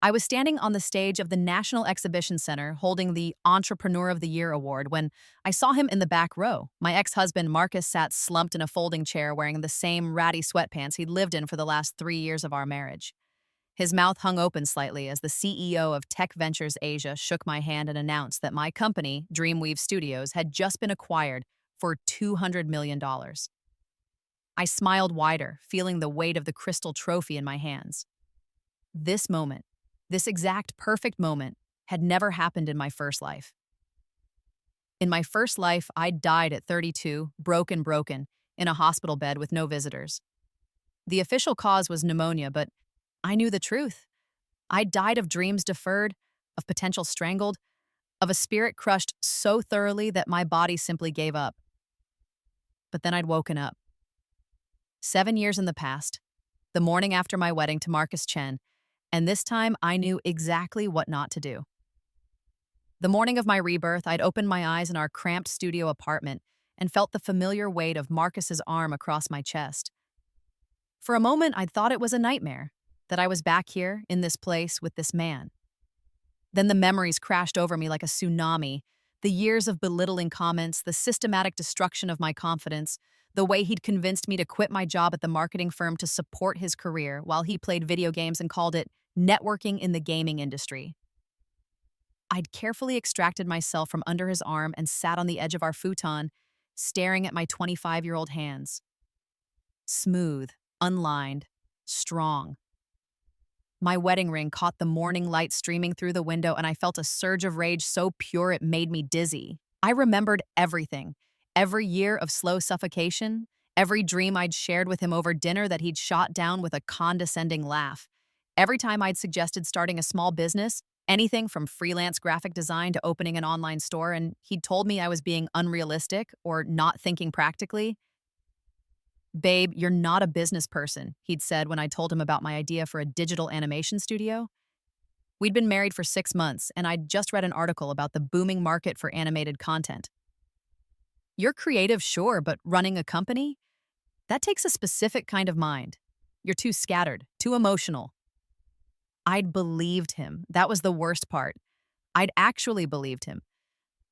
I was standing on the stage of the National Exhibition Center holding the Entrepreneur of the Year award when I saw him in the back row. My ex-husband Marcus sat slumped in a folding chair wearing the same ratty sweatpants he'd lived in for the last 3 years of our marriage. His mouth hung open slightly as the CEO of Tech Ventures Asia shook my hand and announced that my company, Dreamweave Studios, had just been acquired for $200 million. I smiled wider, feeling the weight of the crystal trophy in my hands. This moment, this exact perfect moment, had never happened in my first life. In my first life, I died at 32, broken, in a hospital bed with no visitors. The official cause was pneumonia, but I knew the truth. I died of dreams deferred, of potential strangled, of a spirit crushed so thoroughly that my body simply gave up. But then I'd woken up. 7 years in the past, the morning after my wedding to Marcus Chen, and this time I knew exactly what not to do. The morning of my rebirth, I'd opened my eyes in our cramped studio apartment and felt the familiar weight of Marcus's arm across my chest. For a moment, I'd thought it was a nightmare, that I was back here, in this place, with this man. Then the memories crashed over me like a tsunami, the years of belittling comments, the systematic destruction of my confidence, the way he'd convinced me to quit my job at the marketing firm to support his career while he played video games and called it networking in the gaming industry. I'd carefully extracted myself from under his arm and sat on the edge of our futon, staring at my 25-year-old hands. Smooth, unlined, strong. My wedding ring caught the morning light streaming through the window, and I felt a surge of rage so pure it made me dizzy. I remembered everything. Every year of slow suffocation, every dream I'd shared with him over dinner that he'd shot down with a condescending laugh. Every time I'd suggested starting a small business, anything from freelance graphic design to opening an online store, and he'd told me I was being unrealistic or not thinking practically. "Babe, you're not a business person," he'd said when I told him about my idea for a digital animation studio. We'd been married for 6 months, and I'd just read an article about the booming market for animated content. "You're creative, sure, but running a company? That takes a specific kind of mind. You're too scattered, too emotional." I'd believed him. That was the worst part. I'd actually believed him.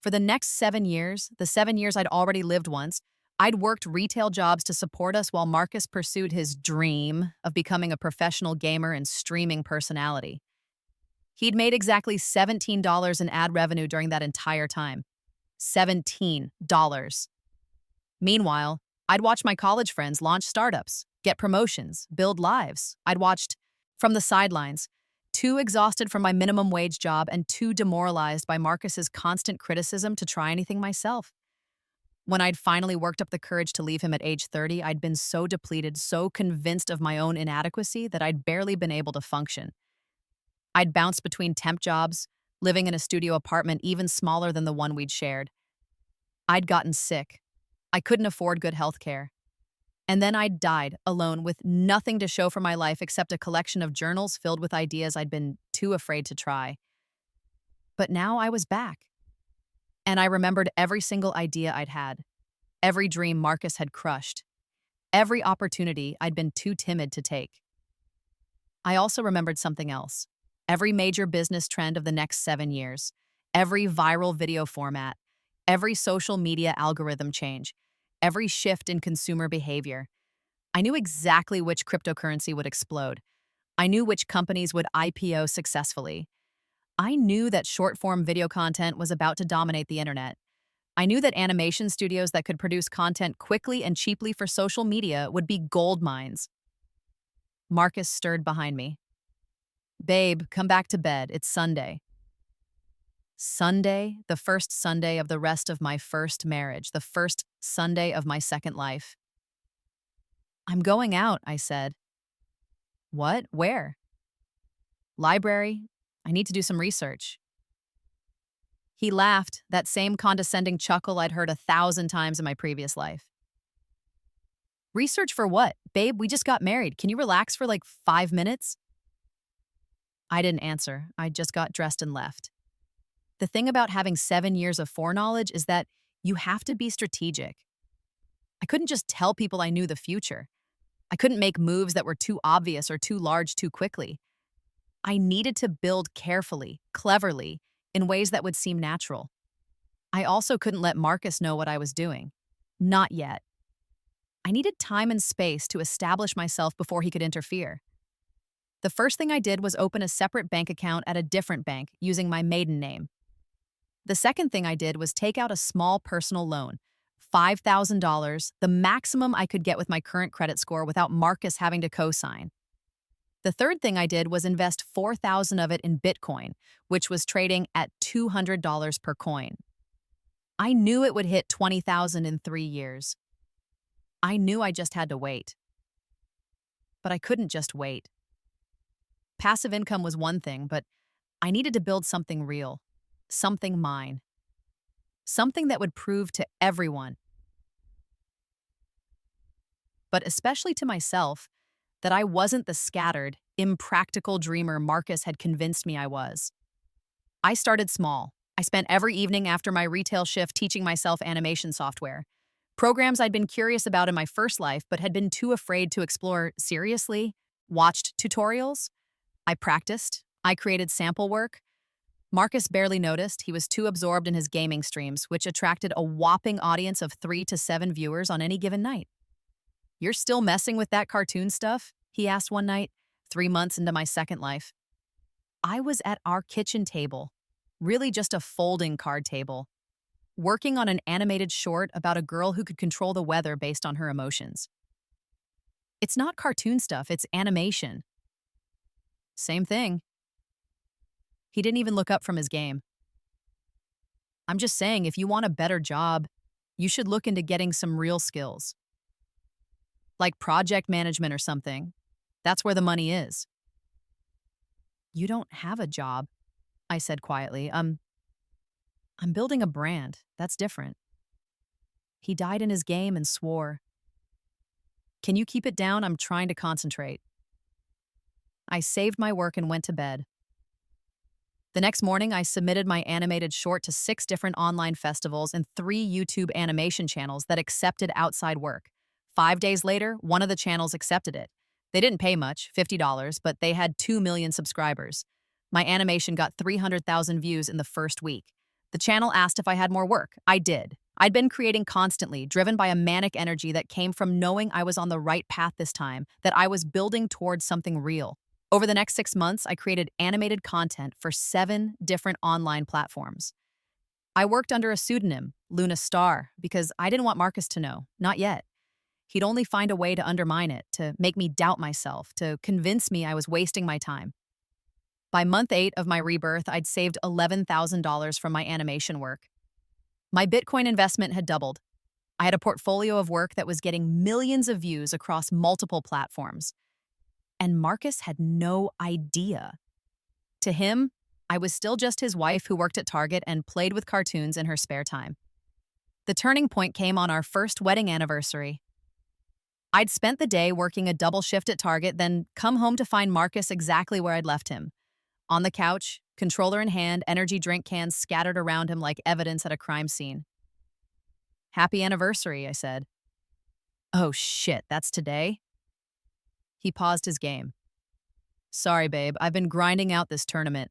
For the next 7 years, the 7 years I'd already lived once, I'd worked retail jobs to support us while Marcus pursued his dream of becoming a professional gamer and streaming personality. He'd made exactly $17 in ad revenue during that entire time. $17. Meanwhile, I'd watched my college friends launch startups, get promotions, build lives. I'd watched from the sidelines, too exhausted from my minimum wage job and too demoralized by Marcus's constant criticism to try anything myself. When I'd finally worked up the courage to leave him at age 30, I'd been so depleted, so convinced of my own inadequacy that I'd barely been able to function. I'd bounced between temp jobs, living in a studio apartment even smaller than the one we'd shared. I'd gotten sick. I couldn't afford good health care. And then I'd died, alone, with nothing to show for my life except a collection of journals filled with ideas I'd been too afraid to try. But now I was back. And I remembered every single idea I'd had, every dream Marcus had crushed, every opportunity I'd been too timid to take. I also remembered something else, every major business trend of the next 7 years, every viral video format, every social media algorithm change, every shift in consumer behavior. I knew exactly which cryptocurrency would explode. I knew which companies would IPO successfully. I knew that short-form video content was about to dominate the internet. I knew that animation studios that could produce content quickly and cheaply for social media would be gold mines. Marcus stirred behind me. "Babe, come back to bed. It's Sunday." Sunday, the first Sunday of the rest of my first marriage, the first Sunday of my second life. "I'm going out," I said. "What? Where?" "Library. I need to do some research." He laughed, that same condescending chuckle I'd heard 1,000 times in my previous life. "Research for what? Babe, we just got married. Can you relax for like 5 minutes?" I didn't answer. I just got dressed and left. The thing about having 7 years of foreknowledge is that you have to be strategic. I couldn't just tell people I knew the future. I couldn't make moves that were too obvious or too large too quickly. I needed to build carefully, cleverly, in ways that would seem natural. I also couldn't let Marcus know what I was doing. Not yet. I needed time and space to establish myself before he could interfere. The first thing I did was open a separate bank account at a different bank using my maiden name. The second thing I did was take out a small personal loan, $5,000, the maximum I could get with my current credit score without Marcus having to co-sign. The third thing I did was invest 4,000 of it in Bitcoin, which was trading at $200 per coin. I knew it would hit 20,000 in 3 years. I knew I just had to wait. But I couldn't just wait. Passive income was one thing, but I needed to build something real, something mine, something that would prove to everyone, but especially to myself, that I wasn't the scattered, impractical dreamer Marcus had convinced me I was. I started small. I spent every evening after my retail shift teaching myself animation software, programs I'd been curious about in my first life but had been too afraid to explore seriously. Watched tutorials. I practiced. I created sample work. Marcus barely noticed. He was too absorbed in his gaming streams, which attracted a whopping audience of 3 to 7 viewers on any given night. "You're still messing with that cartoon stuff?" he asked one night, 3 months into my second life. I was at our kitchen table, really just a folding card table, working on an animated short about a girl who could control the weather based on her emotions. "It's not cartoon stuff, it's animation." "Same thing." He didn't even look up from his game. "I'm just saying, if you want a better job, you should look into getting some real skills. Like project management or something. That's where the money is." "You don't have a job," I said quietly. I'm building a brand. That's different." He died in his game and swore. "Can you keep it down? I'm trying to concentrate." I saved my work and went to bed. The next morning, I submitted my animated short to 6 different online festivals and 3 YouTube animation channels that accepted outside work. 5 days later, one of the channels accepted it. They didn't pay much, $50, but they had 2 million subscribers. My animation got 300,000 views in the first week. The channel asked if I had more work. I did. I'd been creating constantly, driven by a manic energy that came from knowing I was on the right path this time, that I was building towards something real. Over the next 6 months, I created animated content for 7 different online platforms. I worked under a pseudonym, Luna Star, because I didn't want Marcus to know, not yet. He'd only find a way to undermine it, to make me doubt myself, to convince me I was wasting my time. By month 8 of my rebirth, I'd saved $11,000 from my animation work. My Bitcoin investment had doubled. I had a portfolio of work that was getting millions of views across multiple platforms. And Marcus had no idea. To him, I was still just his wife who worked at Target and played with cartoons in her spare time. The turning point came on our first wedding anniversary. I'd spent the day working a double shift at Target, then come home to find Marcus exactly where I'd left him. On the couch, controller in hand, energy drink cans scattered around him like evidence at a crime scene. "Happy anniversary," I said. "Oh shit, that's today?" He paused his game. "Sorry, babe, I've been grinding out this tournament.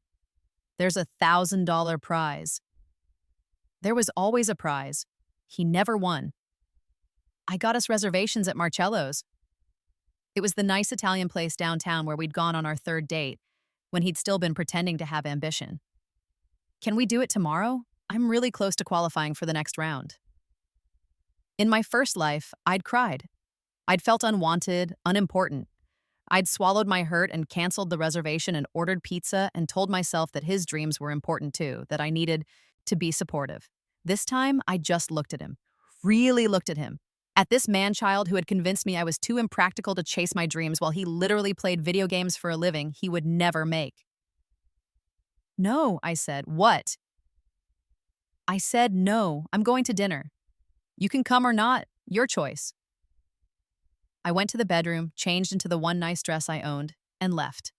There's a $1,000 prize." There was always a prize. He never won. I got us reservations at Marcello's. It was the nice Italian place downtown where we'd gone on our 3rd date, when he'd still been pretending to have ambition. "Can we do it tomorrow? I'm really close to qualifying for the next round." In my first life, I'd cried. I'd felt unwanted, unimportant. I'd swallowed my hurt and canceled the reservation and ordered pizza and told myself that his dreams were important too, that I needed to be supportive. This time, I just looked at him. Really looked at him. At this man-child who had convinced me I was too impractical to chase my dreams while he literally played video games for a living he would never make. "No," I said. "What?" I said, "No, I'm going to dinner. You can come or not, your choice." I went to the bedroom, changed into the one nice dress I owned, and left.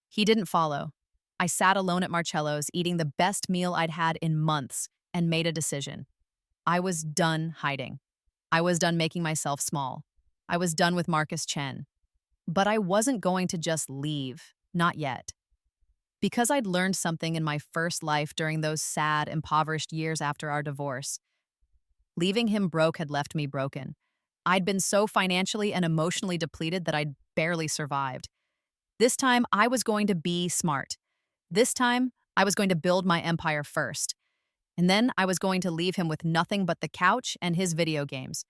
He didn't follow. I sat alone at Marcello's, eating the best meal I'd had in months, and made a decision. I was done hiding. I was done making myself small. I was done with Marcus Chen. But I wasn't going to just leave. Not yet. Because I'd learned something in my first life during those sad, impoverished years after our divorce. Leaving him broke had left me broken. I'd been so financially and emotionally depleted that I'd barely survived. This time, I was going to be smart. This time, I was going to build my empire first. And then I was going to leave him with nothing but the couch and his video games.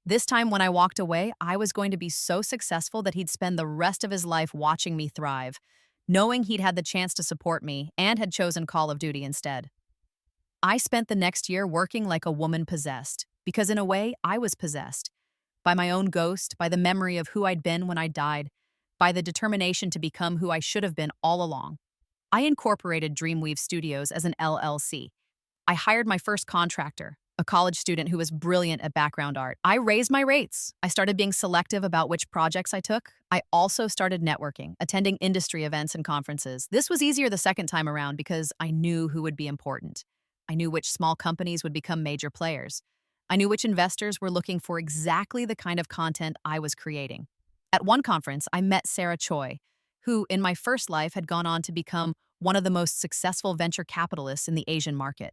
This time, when I walked away, I was going to be so successful that he'd spend the rest of his life watching me thrive, knowing he'd had the chance to support me and had chosen Call of Duty instead. I spent the next year working like a woman possessed, because in a way, I was possessed. By my own ghost, by the memory of who I'd been when I died, by the determination to become who I should have been all along. I incorporated Dreamweave Studios as an LLC. I hired my first contractor, a college student who was brilliant at background art. I raised my rates. I started being selective about which projects I took. I also started networking, attending industry events and conferences. This was easier the second time around because I knew who would be important. I knew which small companies would become major players. I knew which investors were looking for exactly the kind of content I was creating. At one conference, I met Sarah Choi, who, in my first life, had gone on to become one of the most successful venture capitalists in the Asian market.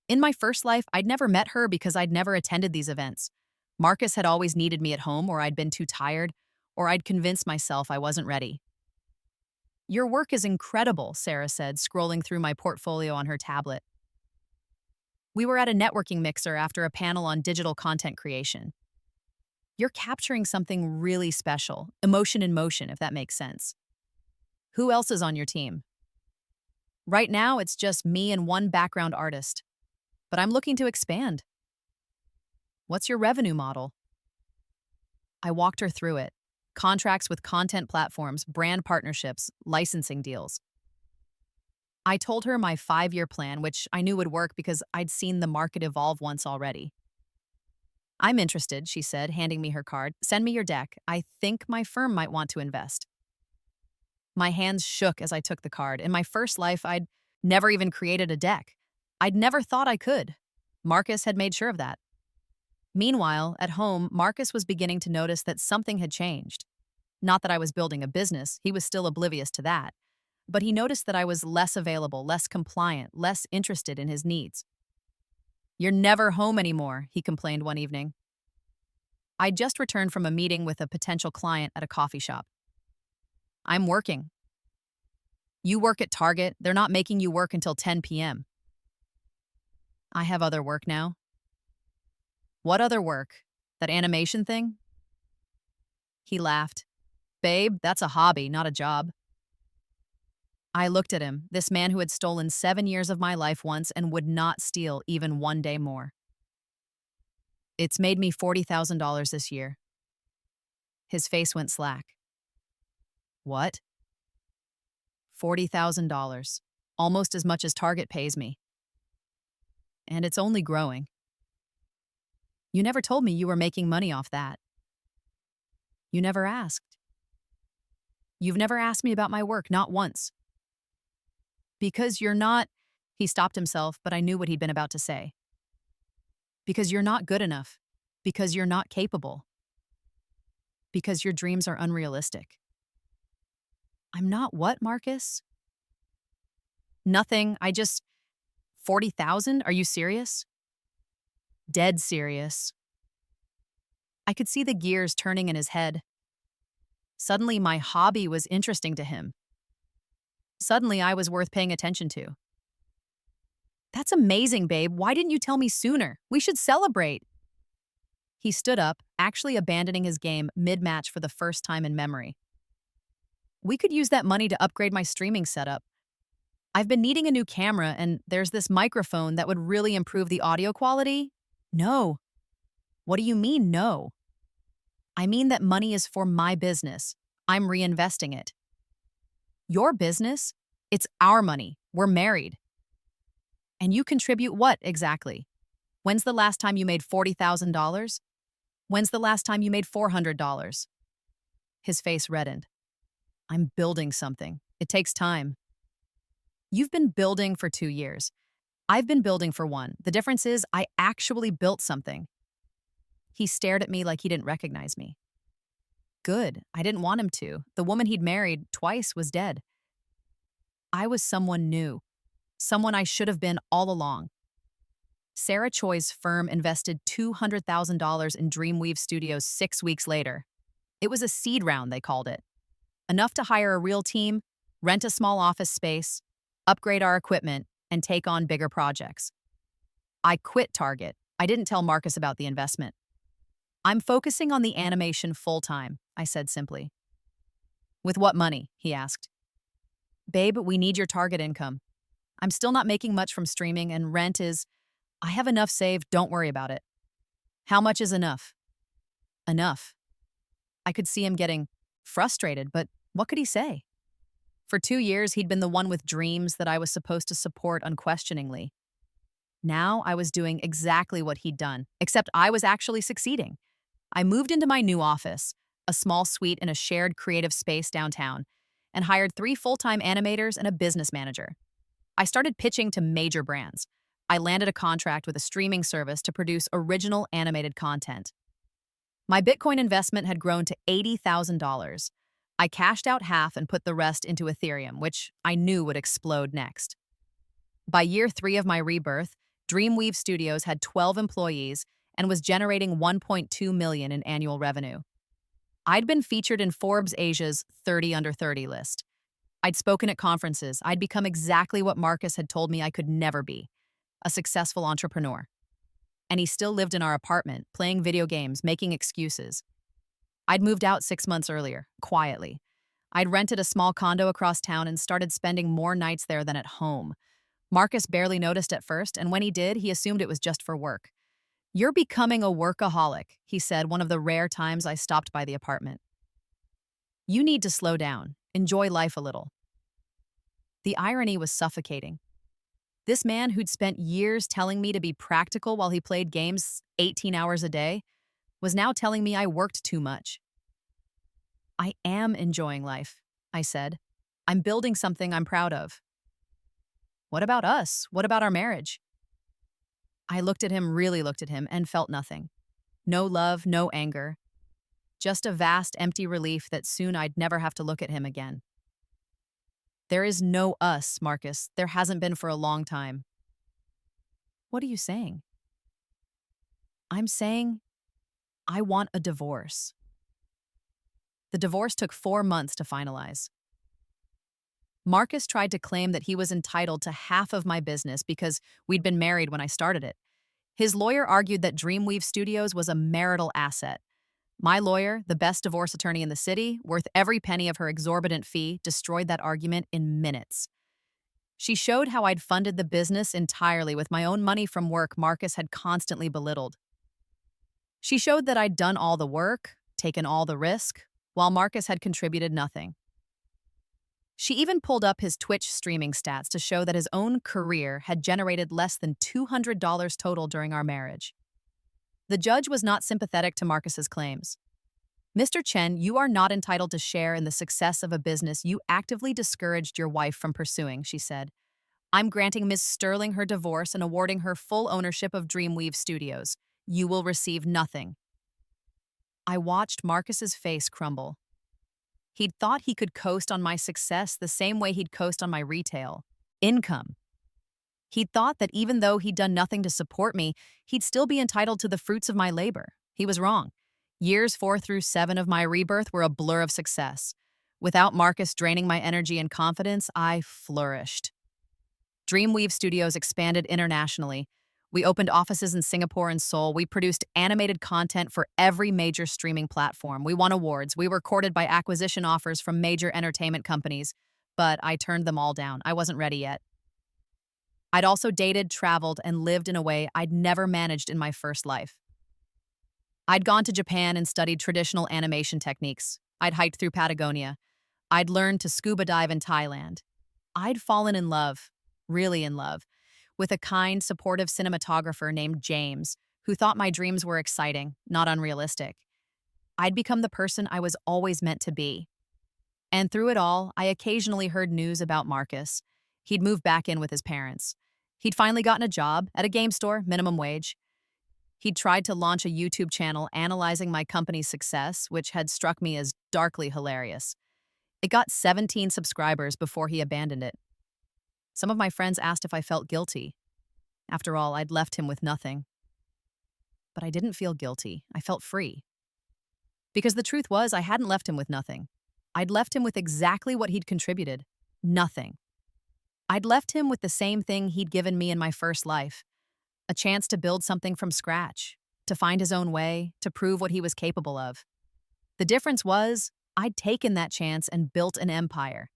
In my first life, I'd never met her because I'd never attended these events. Marcus had always needed me at home, or I'd been too tired, or I'd convinced myself I wasn't ready. "Your work is incredible," Sarah said, scrolling through my portfolio on her tablet. We were at a networking mixer after a panel on digital content creation. "You're capturing something really special, emotion in motion, if that makes sense. Who else is on your team?" "Right now, it's just me and one background artist. But I'm looking to expand." "What's your revenue model?" I walked her through it. Contracts with content platforms, brand partnerships, licensing deals. I told her my 5-year plan, which I knew would work because I'd seen the market evolve once already. "I'm interested," she said, handing me her card. "Send me your deck. I think my firm might want to invest." My hands shook as I took the card. In my first life, I'd never even created a deck. I'd never thought I could. Marcus had made sure of that. Meanwhile, at home, Marcus was beginning to notice that something had changed. Not that I was building a business, he was still oblivious to that. But he noticed that I was less available, less compliant, less interested in his needs. "You're never home anymore," he complained one evening. I'd just returned from a meeting with a potential client at a coffee shop. "I'm working." "You work at Target. They're not making you work until 10 p.m. "I have other work now." "What other work? That animation thing?" He laughed. "Babe, that's a hobby, not a job." I looked at him, this man who had stolen 7 years of my life once and would not steal even one day more. "It's made me $40,000 this year." His face went slack. "What?" $40,000. Almost as much as Target pays me. And it's only growing. "You never told me you were making money off that." "You never asked." "You've never asked me about my work, not once." "Because you're not—" He stopped himself, but I knew what he'd been about to say. "Because you're not good enough. Because you're not capable. Because your dreams are unrealistic." "I'm not what, Marcus?" "Nothing. 40,000? Are you serious?" "Dead serious." I could see the gears turning in his head. Suddenly, my hobby was interesting to him. Suddenly, I was worth paying attention to. "That's amazing, babe. Why didn't you tell me sooner? We should celebrate." He stood up, actually abandoning his game mid-match for the first time in memory. "We could use that money to upgrade my streaming setup. I've been needing a new camera, and there's this microphone that would really improve the audio quality." "No." "What do you mean, no?" "I mean that money is for my business. I'm reinvesting it." "Your business? It's our money. We're married." "And you contribute what, exactly? When's the last time you made $40,000? When's the last time you made $400? His face reddened. "I'm building something. It takes time." "You've been building for 2 years. I've been building for 1. The difference is I actually built something." He stared at me like he didn't recognize me. Good. I didn't want him to. The woman he'd married twice was dead. I was someone new, someone I should have been all along. Sarah Choi's firm invested $200,000 in Dreamweave Studios 6 weeks later. It was a seed round, they called it. Enough to hire a real team, rent a small office space, upgrade our equipment, and take on bigger projects. I quit Target. I didn't tell Marcus about the investment. I'm focusing on the animation full-time, I said simply. With what money? He asked. Babe, we need your Target income. I'm still not making much from streaming, and rent is... I have enough saved, don't worry about it. How much is enough? Enough. I could see him getting frustrated, but what could he say? For 2 years, he'd been the one with dreams that I was supposed to support unquestioningly. Now I was doing exactly what he'd done, except I was actually succeeding. I moved into my new office, a small suite in a shared creative space downtown, and hired 3 full-time animators and a business manager. I started pitching to major brands. I landed a contract with a streaming service to produce original animated content. My Bitcoin investment had grown to $80,000. I cashed out half and put the rest into Ethereum, which I knew would explode next. By year 3 of my rebirth, Dreamweave Studios had 12 employees and was generating $1.2 million in annual revenue. I'd been featured in Forbes Asia's 30 Under 30 list. I'd spoken at conferences. I'd become exactly what Marcus had told me I could never be, a successful entrepreneur. And he still lived in our apartment, playing video games, making excuses. I'd moved out 6 months earlier, quietly. I'd rented a small condo across town and started spending more nights there than at home. Marcus barely noticed at first, and when he did, he assumed it was just for work. You're becoming a workaholic, he said one of the rare times I stopped by the apartment. You need to slow down, enjoy life a little. The irony was suffocating. This man who'd spent years telling me to be practical while he played games 18 hours a day was now telling me I worked too much. I am enjoying life, I said. I'm building something I'm proud of. What about us? What about our marriage? I really looked at him, and felt nothing. No love, no anger. Just a vast, empty relief that soon I'd never have to look at him again. There is no us, Marcus. There hasn't been for a long time. What are you saying? I'm saying I want a divorce. The divorce took 4 months to finalize. Marcus tried to claim that he was entitled to half of my business because we'd been married when I started it. His lawyer argued that Dreamweave Studios was a marital asset. My lawyer, the best divorce attorney in the city, worth every penny of her exorbitant fee, destroyed that argument in minutes. She showed how I'd funded the business entirely with my own money from work Marcus had constantly belittled. She showed that I'd done all the work, taken all the risk, while Marcus had contributed nothing. She even pulled up his Twitch streaming stats to show that his own career had generated less than $200 total during our marriage. The judge was not sympathetic to Marcus's claims. Mr. Chen, you are not entitled to share in the success of a business you actively discouraged your wife from pursuing, she said. I'm granting Ms. Sterling her divorce and awarding her full ownership of Dreamweave Studios. You will receive nothing. I watched Marcus's face crumble. He'd thought he could coast on my success the same way he'd coast on my retail income. He'd thought that even though he'd done nothing to support me, he'd still be entitled to the fruits of my labor. He was wrong. Years 4 through 7 of my rebirth were a blur of success. Without Marcus draining my energy and confidence, I flourished. Dreamweave Studios expanded internationally. We opened offices in Singapore and Seoul. We produced animated content for every major streaming platform. We won awards. We were courted by acquisition offers from major entertainment companies. But I turned them all down. I wasn't ready yet. I'd also dated, traveled, and lived in a way I'd never managed in my first life. I'd gone to Japan and studied traditional animation techniques. I'd hiked through Patagonia. I'd learned to scuba dive in Thailand. I'd fallen in love, really in love, with a kind, supportive cinematographer named James, who thought my dreams were exciting, not unrealistic. I'd become the person I was always meant to be. And through it all, I occasionally heard news about Marcus. He'd moved back in with his parents. He'd finally gotten a job at a game store, minimum wage. He'd tried to launch a YouTube channel analyzing my company's success, which had struck me as darkly hilarious. It got 17 subscribers before he abandoned it. Some of my friends asked if I felt guilty. After all, I'd left him with nothing. But I didn't feel guilty. I felt free. Because the truth was, I hadn't left him with nothing. I'd left him with exactly what he'd contributed. Nothing. I'd left him with the same thing he'd given me in my first life. A chance to build something from scratch, to find his own way, to prove what he was capable of. The difference was, I'd taken that chance and built an empire.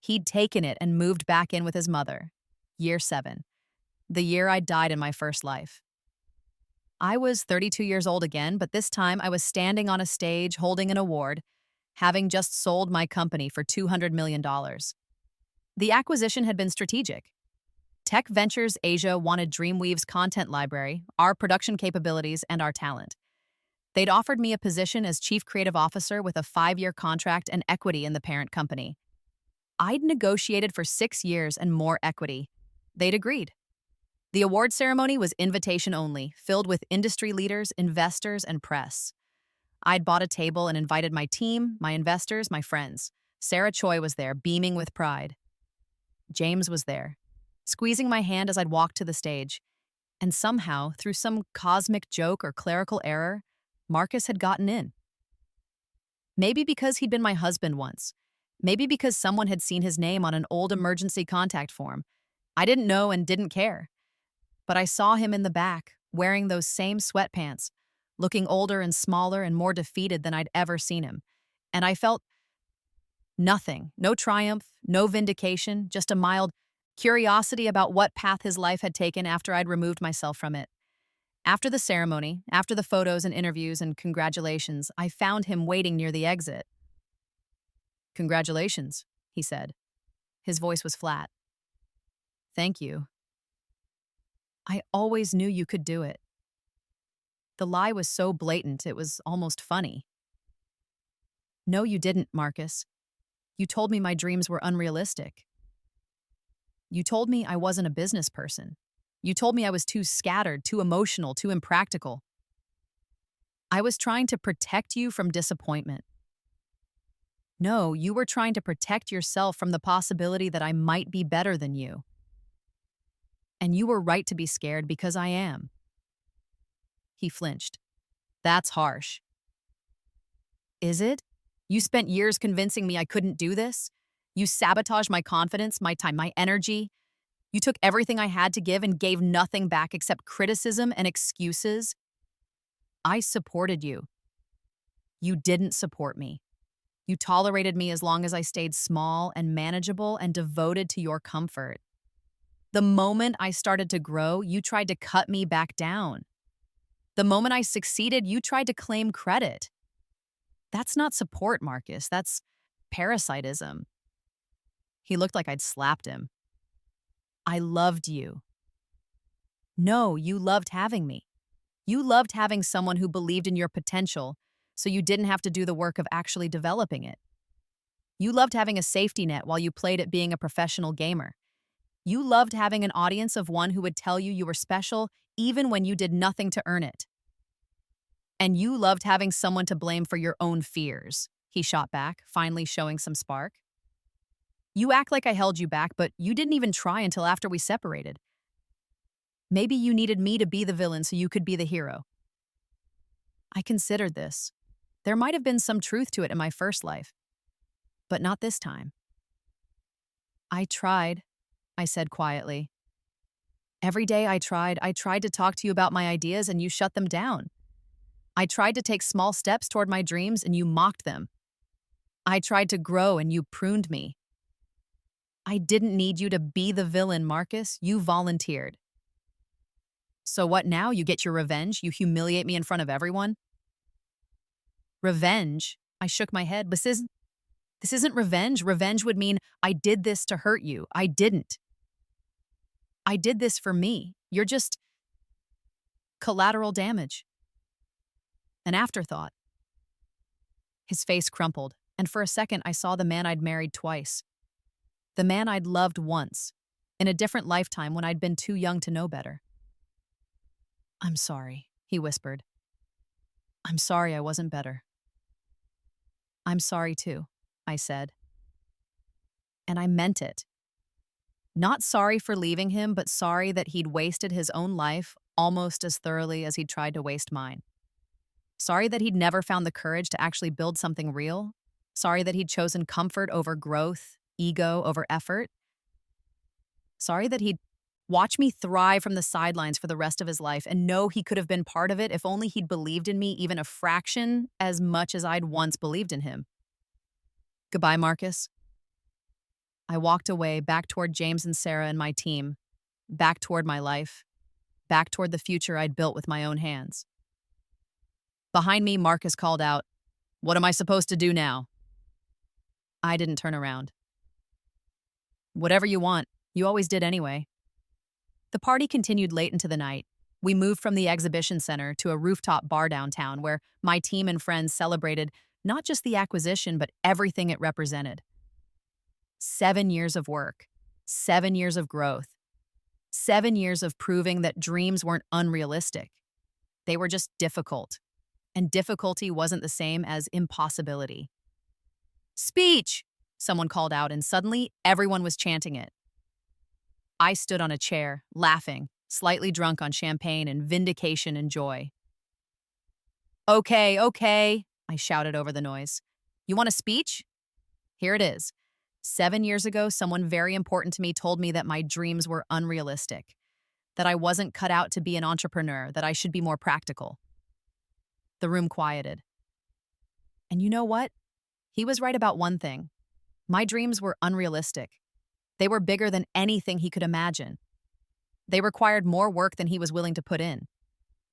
He'd taken it and moved back in with his mother. Year 7. The year I died in my first life. I was 32 years old again, but this time I was standing on a stage holding an award, having just sold my company for $200 million. The acquisition had been strategic. Tech Ventures Asia wanted Dreamweave's content library, our production capabilities, and our talent. They'd offered me a position as chief creative officer with a 5-year contract and equity in the parent company. I'd negotiated for 6 years and more equity. They'd agreed. The award ceremony was invitation only, filled with industry leaders, investors, and press. I'd bought a table and invited my team, my investors, my friends. Sarah Choi was there, beaming with pride. James was there, squeezing my hand as I'd walked to the stage. And somehow, through some cosmic joke or clerical error, Marcus had gotten in. Maybe because he'd been my husband once. Maybe because someone had seen his name on an old emergency contact form. I didn't know and didn't care. But I saw him in the back, wearing those same sweatpants, looking older and smaller and more defeated than I'd ever seen him. And I felt nothing, no triumph, no vindication, just a mild curiosity about what path his life had taken after I'd removed myself from it. After the ceremony, after the photos and interviews and congratulations, I found him waiting near the exit. "Congratulations," he said. His voice was flat. "Thank you. I always knew you could do it." The lie was so blatant, it was almost funny. "No, you didn't, Marcus. You told me my dreams were unrealistic. You told me I wasn't a business person. You told me I was too scattered, too emotional, too impractical. I was trying to protect you from disappointment. No, you were trying to protect yourself from the possibility that I might be better than you. And you were right to be scared because I am." He flinched. "That's harsh." "Is it? You spent years convincing me I couldn't do this? You sabotaged my confidence, my time, my energy. You took everything I had to give and gave nothing back except criticism and excuses. I supported you. You didn't support me. You tolerated me as long as I stayed small and manageable and devoted to your comfort. The moment I started to grow, you tried to cut me back down. The moment I succeeded, you tried to claim credit. That's not support, Marcus. That's parasitism." He looked like I'd slapped him. "I loved you." "No, you loved having me. You loved having someone who believed in your potential, so you didn't have to do the work of actually developing it. You loved having a safety net while you played at being a professional gamer. You loved having an audience of one who would tell you you were special even when you did nothing to earn it. And you loved having someone to blame for your own fears," he shot back, finally showing some spark. "You act like I held you back, but you didn't even try until after we separated. Maybe you needed me to be the villain so you could be the hero. I considered this. There might have been some truth to it in my first life, but not this time." "I tried," I said quietly. "Every day I tried to talk to you about my ideas and you shut them down. I tried to take small steps toward my dreams and you mocked them. I tried to grow and you pruned me. I didn't need you to be the villain, Marcus. You volunteered. So what now? You get your revenge? You humiliate me in front of everyone?" "Revenge?" I shook my head. This isn't revenge. Revenge would mean I did this to hurt you. I didn't. I did this for me. You're just collateral damage. An afterthought." His face crumpled, and for a second I saw the man I'd married twice. The man I'd loved once, in a different lifetime when I'd been too young to know better. "I'm sorry," he whispered. I'm sorry I wasn't better. I'm sorry too, I said. And I meant it. Not sorry for leaving him, but sorry that he'd wasted his own life almost as thoroughly as he'd tried to waste mine. Sorry that he'd never found the courage to actually build something real. Sorry that he'd chosen comfort over growth, ego over effort. Sorry that he'd watch me thrive from the sidelines for the rest of his life and know he could have been part of it if only he'd believed in me even a fraction as much as I'd once believed in him. Goodbye, Marcus. I walked away, back toward James and Sarah and my team, back toward my life, back toward the future I'd built with my own hands. Behind me, Marcus called out, "What am I supposed to do now?" I didn't turn around. Whatever you want, you always did anyway. The party continued late into the night. We moved from the exhibition center to a rooftop bar downtown where my team and friends celebrated not just the acquisition, but everything it represented. 7 years of work, 7 years of growth, 7 years of proving that dreams weren't unrealistic. They were just difficult. And difficulty wasn't the same as impossibility. Speech! Someone called out, and suddenly everyone was chanting it. I stood on a chair, laughing, slightly drunk on champagne and vindication and joy. Okay, I shouted over the noise. You want a speech? Here it is. 7 years ago, someone very important to me told me that my dreams were unrealistic, that I wasn't cut out to be an entrepreneur, that I should be more practical. The room quieted. And you know what? He was right about one thing. My dreams were unrealistic. They were bigger than anything he could imagine. They required more work than he was willing to put in.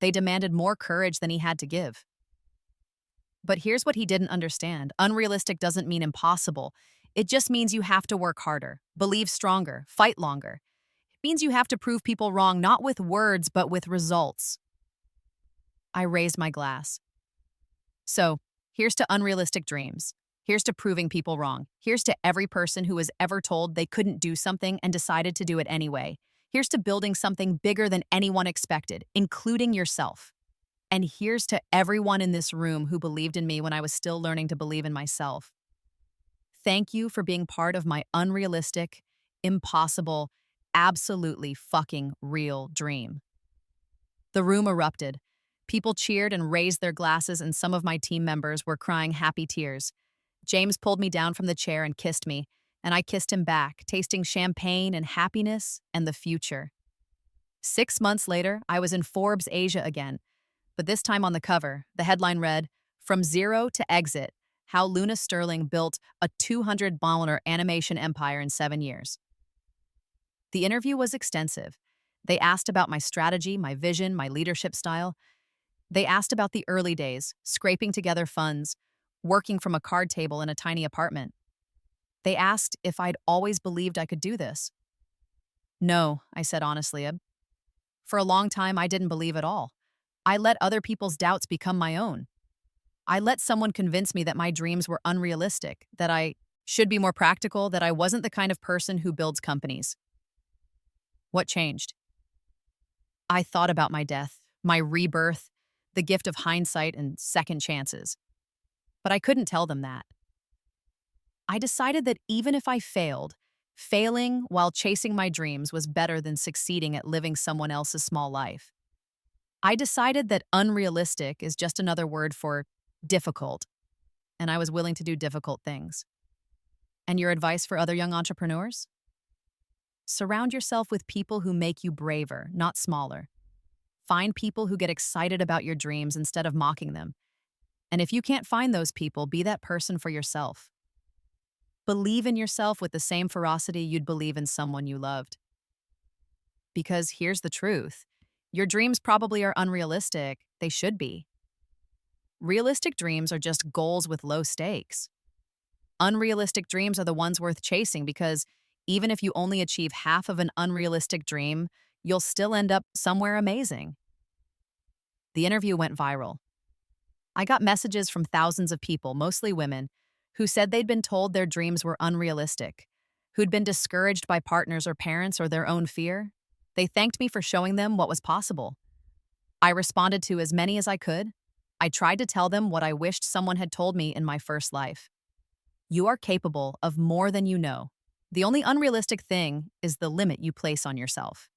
They demanded more courage than he had to give. But here's what he didn't understand. Unrealistic doesn't mean impossible. It just means you have to work harder, believe stronger, fight longer. It means you have to prove people wrong, not with words, but with results. I raised my glass. So, here's to unrealistic dreams. Here's to proving people wrong. Here's to every person who was ever told they couldn't do something and decided to do it anyway. Here's to building something bigger than anyone expected, including yourself. And here's to everyone in this room who believed in me when I was still learning to believe in myself. Thank you for being part of my unrealistic, impossible, absolutely fucking real dream. The room erupted. People cheered and raised their glasses, and some of my team members were crying happy tears. James pulled me down from the chair and kissed me, and I kissed him back, tasting champagne and happiness and the future. 6 months later, I was in Forbes Asia again, but this time on the cover, the headline read, "From Zero to Exit, How Luna Sterling Built a $200 million animation empire in 7 years." The interview was extensive. They asked about my strategy, my vision, my leadership style. They asked about the early days, scraping together funds, working from a card table in a tiny apartment. They asked if I'd always believed I could do this. No, I said honestly. For a long time, I didn't believe at all. I let other people's doubts become my own. I let someone convince me that my dreams were unrealistic, that I should be more practical, that I wasn't the kind of person who builds companies. What changed? I thought about my death, my rebirth, the gift of hindsight and second chances. But I couldn't tell them that. I decided that even if I failed, failing while chasing my dreams was better than succeeding at living someone else's small life. I decided that unrealistic is just another word for difficult, and I was willing to do difficult things. And your advice for other young entrepreneurs? Surround yourself with people who make you braver, not smaller. Find people who get excited about your dreams instead of mocking them. And if you can't find those people, be that person for yourself. Believe in yourself with the same ferocity you'd believe in someone you loved. Because here's the truth. Your dreams probably are unrealistic. They should be. Realistic dreams are just goals with low stakes. Unrealistic dreams are the ones worth chasing because even if you only achieve half of an unrealistic dream, you'll still end up somewhere amazing. The interview went viral. I got messages from thousands of people, mostly women, who said they'd been told their dreams were unrealistic, who'd been discouraged by partners or parents or their own fear. They thanked me for showing them what was possible. I responded to as many as I could. I tried to tell them what I wished someone had told me in my first life. You are capable of more than you know. The only unrealistic thing is the limit you place on yourself.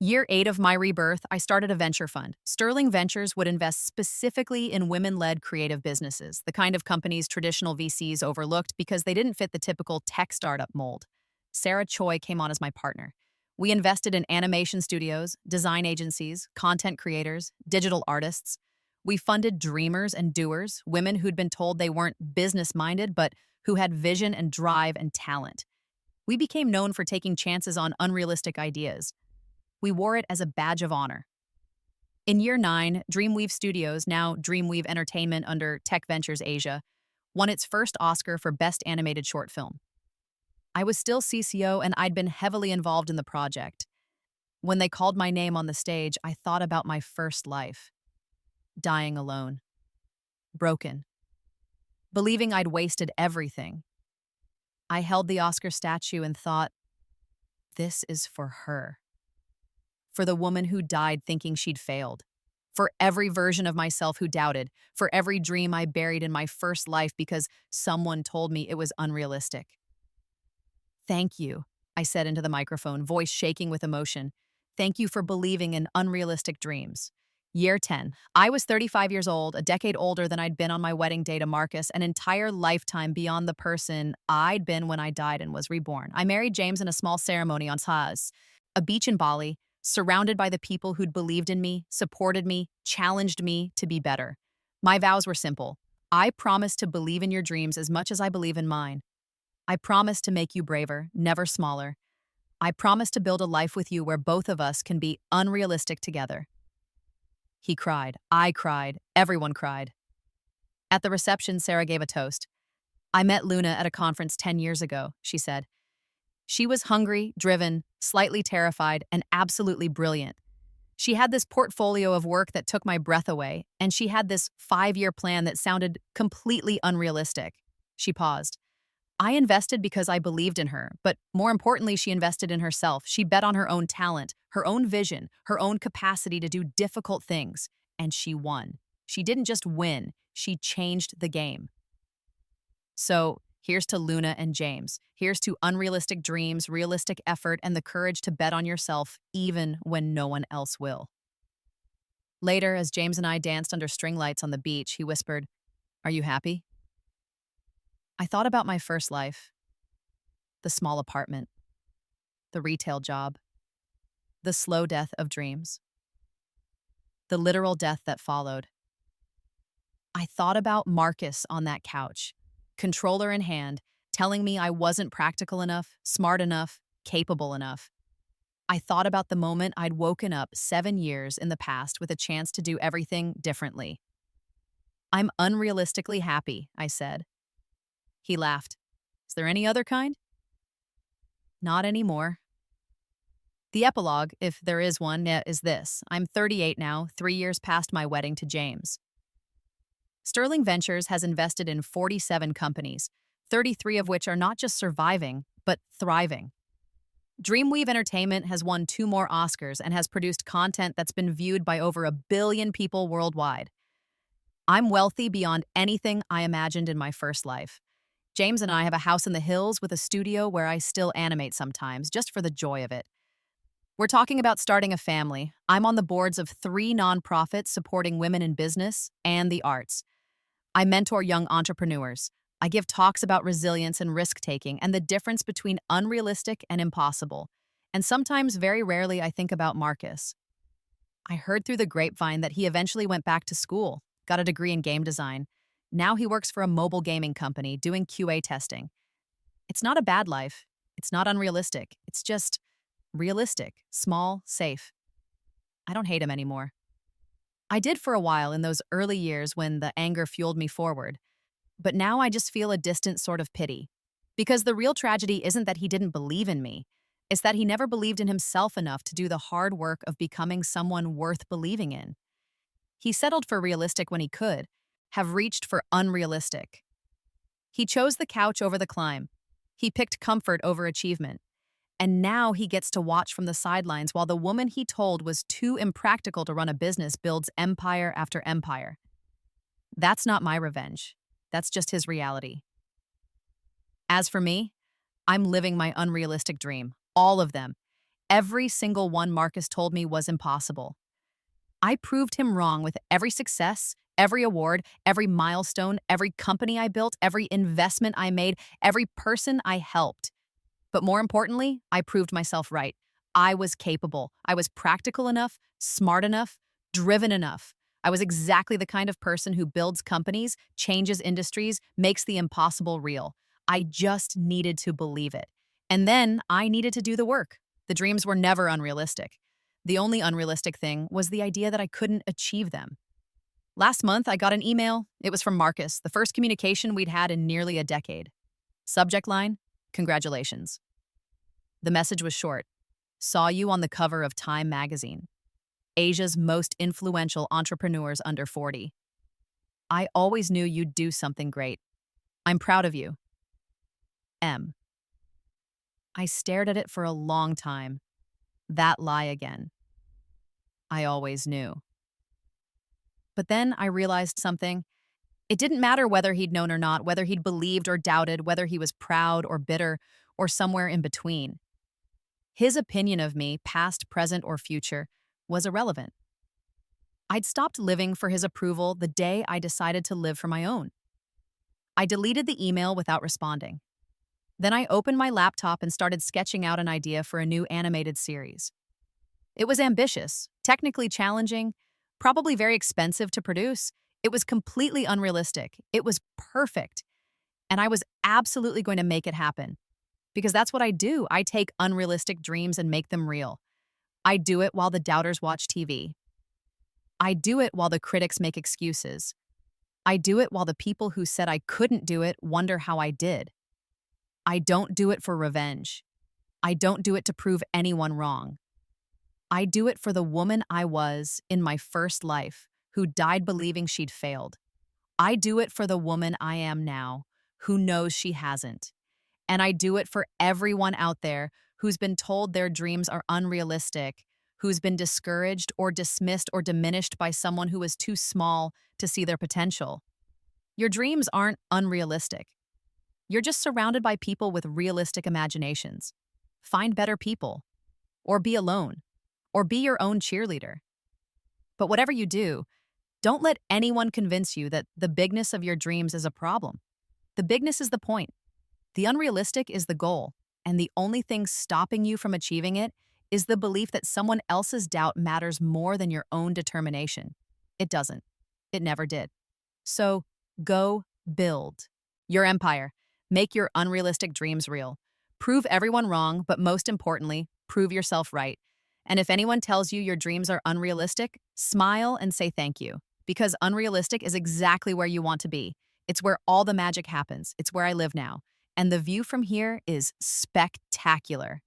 Year 8 of my rebirth, I started a venture fund. Sterling Ventures would invest specifically in women-led creative businesses, the kind of companies traditional VCs overlooked because they didn't fit the typical tech startup mold. Sarah Choi came on as my partner. We invested in animation studios, design agencies, content creators, digital artists. We funded dreamers and doers, women who'd been told they weren't business-minded, but who had vision and drive and talent. We became known for taking chances on unrealistic ideas. We wore it as a badge of honor. In year 9, Dreamweave Studios, now Dreamweave Entertainment under Tech Ventures Asia, won its first Oscar for Best Animated Short Film. I was still CCO and I'd been heavily involved in the project. When they called my name on the stage, I thought about my first life. Dying alone. Broken. Believing I'd wasted everything. I held the Oscar statue and thought, this is for her. For the woman who died thinking she'd failed. For every version of myself who doubted. For every dream I buried in my first life because someone told me it was unrealistic. Thank you, I said into the microphone, voice shaking with emotion. Thank you for believing in unrealistic dreams. Year 10. I was 35 years old, a decade older than I'd been on my wedding day to Marcus, an entire lifetime beyond the person I'd been when I died and was reborn. I married James in a small ceremony on Sahas, a beach in Bali, surrounded by the people who'd believed in me, supported me, challenged me to be better. My vows were simple. I promise to believe in your dreams as much as I believe in mine. I promise to make you braver, never smaller. I promise to build a life with you where both of us can be unrealistic together. He cried. I cried. Everyone cried. At the reception, Sarah gave a toast. I met Luna at a conference 10 years ago, she said. She was hungry, driven, slightly terrified, and absolutely brilliant. She had this portfolio of work that took my breath away, and she had this 5-year plan that sounded completely unrealistic. She paused. I invested because I believed in her, but more importantly, she invested in herself. She bet on her own talent, her own vision, her own capacity to do difficult things, and she won. She didn't just win, she changed the game. So, here's to Luna and James. Here's to unrealistic dreams, realistic effort, and the courage to bet on yourself even when no one else will. Later, as James and I danced under string lights on the beach, he whispered, "Are you happy?" I thought about my first life, the small apartment, the retail job, the slow death of dreams, the literal death that followed. I thought about Marcus on that couch, controller in hand, telling me I wasn't practical enough, smart enough, capable enough. I thought about the moment I'd woken up 7 years in the past with a chance to do everything differently. I'm unrealistically happy, I said. He laughed. Is there any other kind? Not anymore. The epilogue, if there is one, is this. I'm 38 now, 3 years past my wedding to James. Sterling Ventures has invested in 47 companies, 33 of which are not just surviving, but thriving. Dreamweave Entertainment has won 2 more Oscars and has produced content that's been viewed by over 1 billion people worldwide. I'm wealthy beyond anything I imagined in my first life. James and I have a house in the hills with a studio where I still animate sometimes, just for the joy of it. We're talking about starting a family. I'm on the boards of 3 nonprofits supporting women in business and the arts. I mentor young entrepreneurs. I give talks about resilience and risk-taking and the difference between unrealistic and impossible. And sometimes, very rarely, I think about Marcus. I heard through the grapevine that he eventually went back to school, got a degree in game design. Now he works for a mobile gaming company doing QA testing. It's not a bad life. It's not unrealistic. It's just realistic, small, safe. I don't hate him anymore. I did for a while in those early years when the anger fueled me forward. But now I just feel a distant sort of pity. Because the real tragedy isn't that he didn't believe in me. It's that he never believed in himself enough to do the hard work of becoming someone worth believing in. He settled for realistic when he could, have reached for unrealistic. He chose the couch over the climb. He picked comfort over achievement. And now he gets to watch from the sidelines while the woman he told was too impractical to run a business builds empire after empire. That's not my revenge. That's just his reality. As for me, I'm living my unrealistic dream. All of them. Every single one Marcus told me was impossible. I proved him wrong with every success, every award, every milestone, every company I built, every investment I made, every person I helped. But more importantly, I proved myself right. I was capable. I was practical enough, smart enough, driven enough. I was exactly the kind of person who builds companies, changes industries, makes the impossible real. I just needed to believe it. And then I needed to do the work. The dreams were never unrealistic. The only unrealistic thing was the idea that I couldn't achieve them. Last month, I got an email. It was from Marcus, the first communication we'd had in nearly a decade. Subject line, congratulations. The message was short. Saw you on the cover of Time magazine. Asia's most influential entrepreneurs under 40. I always knew you'd do something great. I'm proud of you. M. I stared at it for a long time. That lie again. I always knew. But then I realized something. It didn't matter whether he'd known or not, whether he'd believed or doubted, whether he was proud or bitter or somewhere in between. His opinion of me, past, present, or future, was irrelevant. I'd stopped living for his approval the day I decided to live for my own. I deleted the email without responding. Then I opened my laptop and started sketching out an idea for a new animated series. It was ambitious, technically challenging, probably very expensive to produce. It was completely unrealistic. It was perfect. And I was absolutely going to make it happen. Because that's what I do. I take unrealistic dreams and make them real. I do it while the doubters watch TV. I do it while the critics make excuses. I do it while the people who said I couldn't do it wonder how I did. I don't do it for revenge. I don't do it to prove anyone wrong. I do it for the woman I was in my first life, who died believing she'd failed. I do it for the woman I am now, who knows she hasn't. And I do it for everyone out there who's been told their dreams are unrealistic, who's been discouraged or dismissed or diminished by someone who is too small to see their potential. Your dreams aren't unrealistic. You're just surrounded by people with realistic imaginations. Find better people. Or be alone. Or be your own cheerleader. But whatever you do, don't let anyone convince you that the bigness of your dreams is a problem. The bigness is the point. The unrealistic is the goal, and the only thing stopping you from achieving it is the belief that someone else's doubt matters more than your own determination. It doesn't. It never did. So, go build your empire. Make your unrealistic dreams real. Prove everyone wrong, but most importantly, prove yourself right. And if anyone tells you your dreams are unrealistic, smile and say thank you. Because unrealistic is exactly where you want to be. It's where all the magic happens. It's where I live now. And the view from here is spectacular.